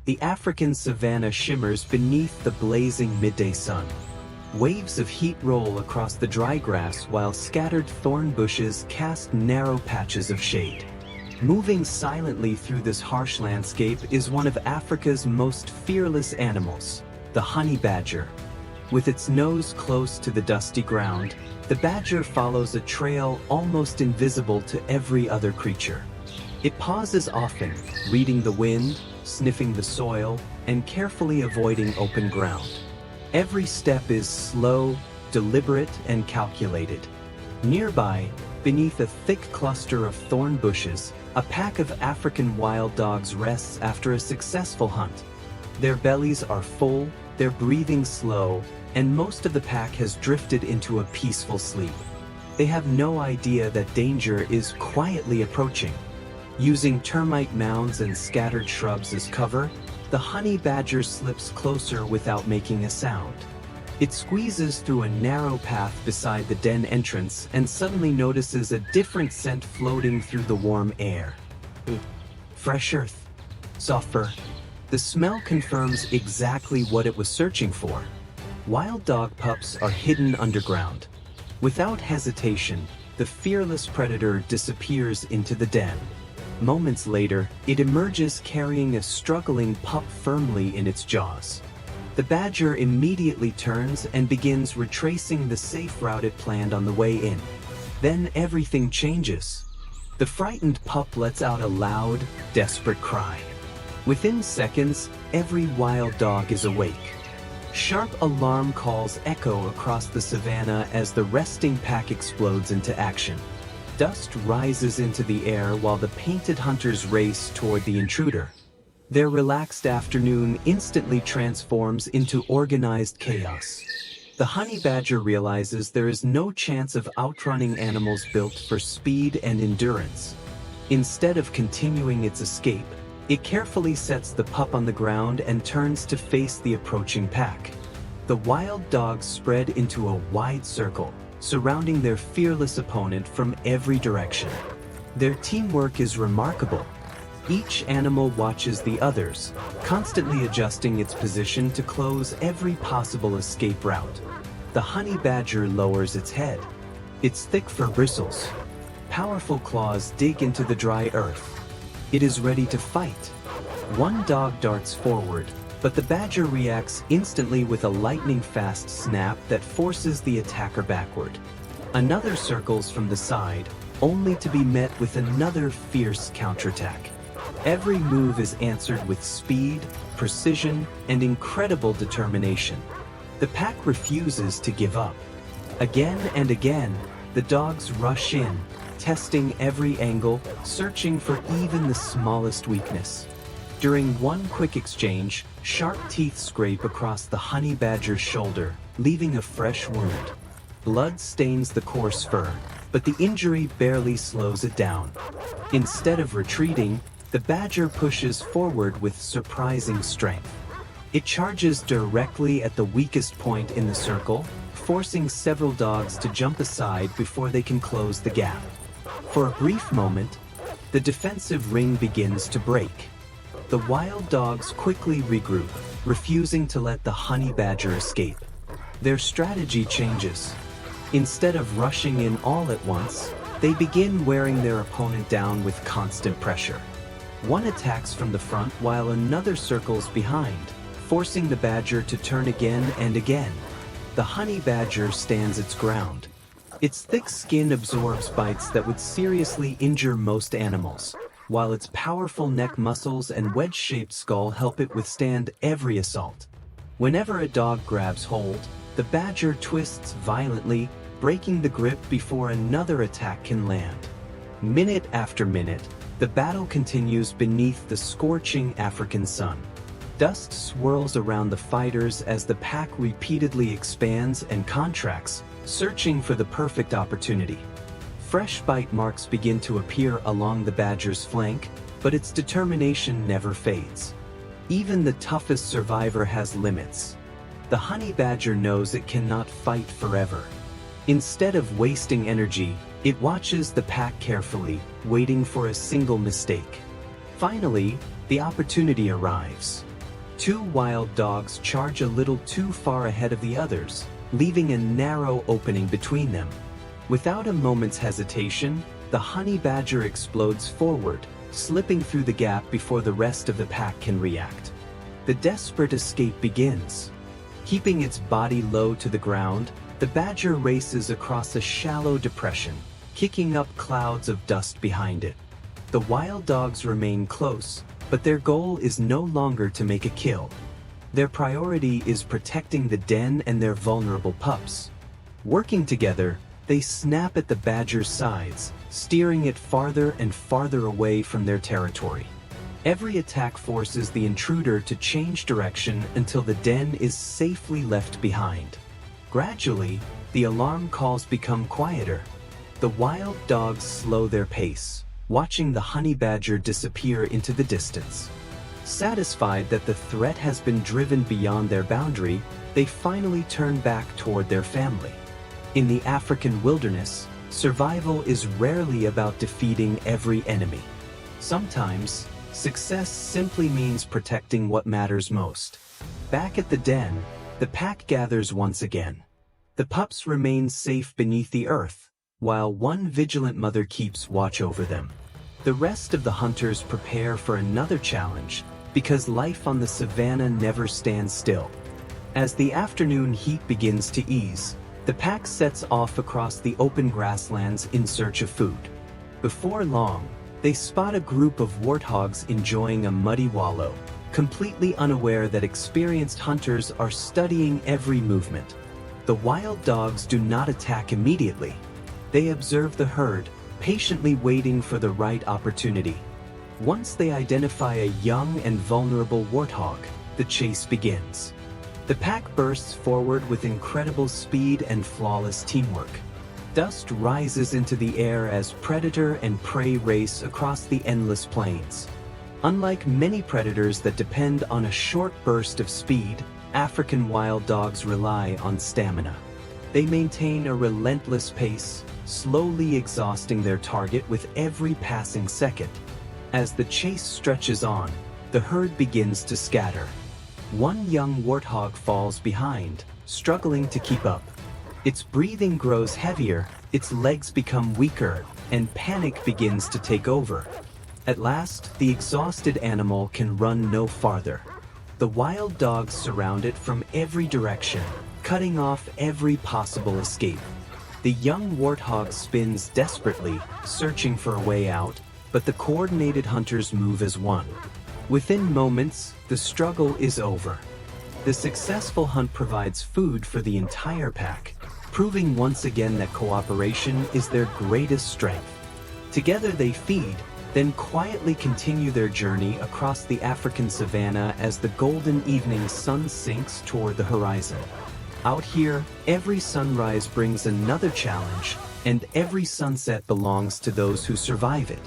the African savanna shimmers beneath the blazing midday sun. Waves of heat roll across the dry grass while scattered thorn bushes cast narrow patches of shade. Moving silently through this harsh landscape is one of Africa's most fearless animals, the honey badger. With its nose close to the dusty ground, the badger follows a trail almost invisible to every other creature. It pauses often, reading the wind, sniffing the soil, and carefully avoiding open ground. Every step is slow, deliberate, and calculated. Nearby, beneath a thick cluster of thorn bushes, a pack of African wild dogs rests after a successful hunt. Their bellies are full, their breathing slow, and most of the pack has drifted into a peaceful sleep. They have no idea that danger is quietly approaching. Using termite mounds and scattered shrubs as cover, the honey badger slips closer without making a sound. It squeezes through a narrow path beside the den entrance and suddenly notices a different scent floating through the warm air. Fresh earth, soft fur. The smell confirms exactly what it was searching for. Wild dog pups are hidden underground. Without hesitation, the fearless predator disappears into the den. Moments later, it emerges carrying a struggling pup firmly in its jaws. The badger immediately turns and begins retracing the safe route it planned on the way in. Then everything changes. The frightened pup lets out a loud, desperate cry. Within seconds, every wild dog is awake. Sharp alarm calls echo across the savannah as the resting pack explodes into action. Dust rises into the air while the painted hunters race toward the intruder. Their relaxed afternoon instantly transforms into organized chaos. The honey badger realizes there is no chance of outrunning animals built for speed and endurance. Instead of continuing its escape, it carefully sets the pup on the ground and turns to face the approaching pack. The wild dogs spread into a wide circle, surrounding their fearless opponent from every direction. Their teamwork is remarkable. Each animal watches the others, constantly adjusting its position to close every possible escape route. The honey badger lowers its head. Its thick fur bristles. Powerful claws dig into the dry earth. It is ready to fight. One dog darts forward, but the badger reacts instantly with a lightning-fast snap that forces the attacker backward. Another circles from the side, only to be met with another fierce counterattack. Every move is answered with speed, precision, and incredible determination. The pack refuses to give up. Again and again, the dogs rush in, testing every angle, searching for even the smallest weakness. During one quick exchange, sharp teeth scrape across the honey badger's shoulder, leaving a fresh wound. Blood stains the coarse fur, but the injury barely slows it down. Instead of retreating, the badger pushes forward with surprising strength. It charges directly at the weakest point in the circle, forcing several dogs to jump aside before they can close the gap. For a brief moment, the defensive ring begins to break. The wild dogs quickly regroup, refusing to let the honey badger escape. Their strategy changes. Instead of rushing in all at once, they begin wearing their opponent down with constant pressure. One attacks from the front while another circles behind, forcing the badger to turn again and again. The honey badger stands its ground. Its thick skin absorbs bites that would seriously injure most animals, while its powerful neck muscles and wedge-shaped skull help it withstand every assault. Whenever a dog grabs hold, the badger twists violently, breaking the grip before another attack can land. Minute after minute, the battle continues beneath the scorching African sun. Dust swirls around the fighters as the pack repeatedly expands and contracts, searching for the perfect opportunity. Fresh bite marks begin to appear along the badger's flank, but its determination never fades. Even the toughest survivor has limits. The honey badger knows it cannot fight forever. Instead of wasting energy, it watches the pack carefully, waiting for a single mistake. Finally, the opportunity arrives. Two wild dogs charge a little too far ahead of the others, leaving a narrow opening between them. Without a moment's hesitation, the honey badger explodes forward, slipping through the gap before the rest of the pack can react. The desperate escape begins. Keeping its body low to the ground, the badger races across a shallow depression, kicking up clouds of dust behind it. The wild dogs remain close, but their goal is no longer to make a kill. Their priority is protecting the den and their vulnerable pups. Working together, they snap at the badger's sides, steering it farther and farther away from their territory. Every attack forces the intruder to change direction until the den is safely left behind. Gradually, the alarm calls become quieter. The wild dogs slow their pace, watching the honey badger disappear into the distance. Satisfied that the threat has been driven beyond their boundary, they finally turn back toward their family. In the African wilderness, survival is rarely about defeating every enemy. Sometimes, success simply means protecting what matters most. Back at the den, the pack gathers once again. The pups remain safe beneath the earth, while one vigilant mother keeps watch over them. The rest of the hunters prepare for another challenge, because life on the savannah never stands still. As the afternoon heat begins to ease, the pack sets off across the open grasslands in search of food. Before long, they spot a group of warthogs enjoying a muddy wallow, completely unaware that experienced hunters are studying every movement. The wild dogs do not attack immediately. They observe the herd, patiently waiting for the right opportunity. Once they identify a young and vulnerable warthog, the chase begins. The pack bursts forward with incredible speed and flawless teamwork. Dust rises into the air as predator and prey race across the endless plains. Unlike many predators that depend on a short burst of speed, African wild dogs rely on stamina. They maintain a relentless pace, slowly exhausting their target with every passing second. As the chase stretches on, the herd begins to scatter. One young warthog falls behind, struggling to keep up. Its breathing grows heavier, its legs become weaker, and panic begins to take over. At last, the exhausted animal can run no farther. The wild dogs surround it from every direction, cutting off every possible escape. The young warthog spins desperately, searching for a way out, but the coordinated hunters move as one. Within moments, the struggle is over. The successful hunt provides food for the entire pack, proving once again that cooperation is their greatest strength. Together they feed, then quietly continue their journey across the African savanna as the golden evening sun sinks toward the horizon. Out here, every sunrise brings another challenge, and every sunset belongs to those who survive it.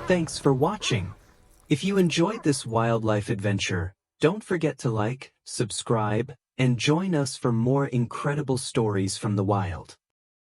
Thanks for watching. If you enjoyed this wildlife adventure, don't forget to like, subscribe, and join us for more incredible stories from the wild.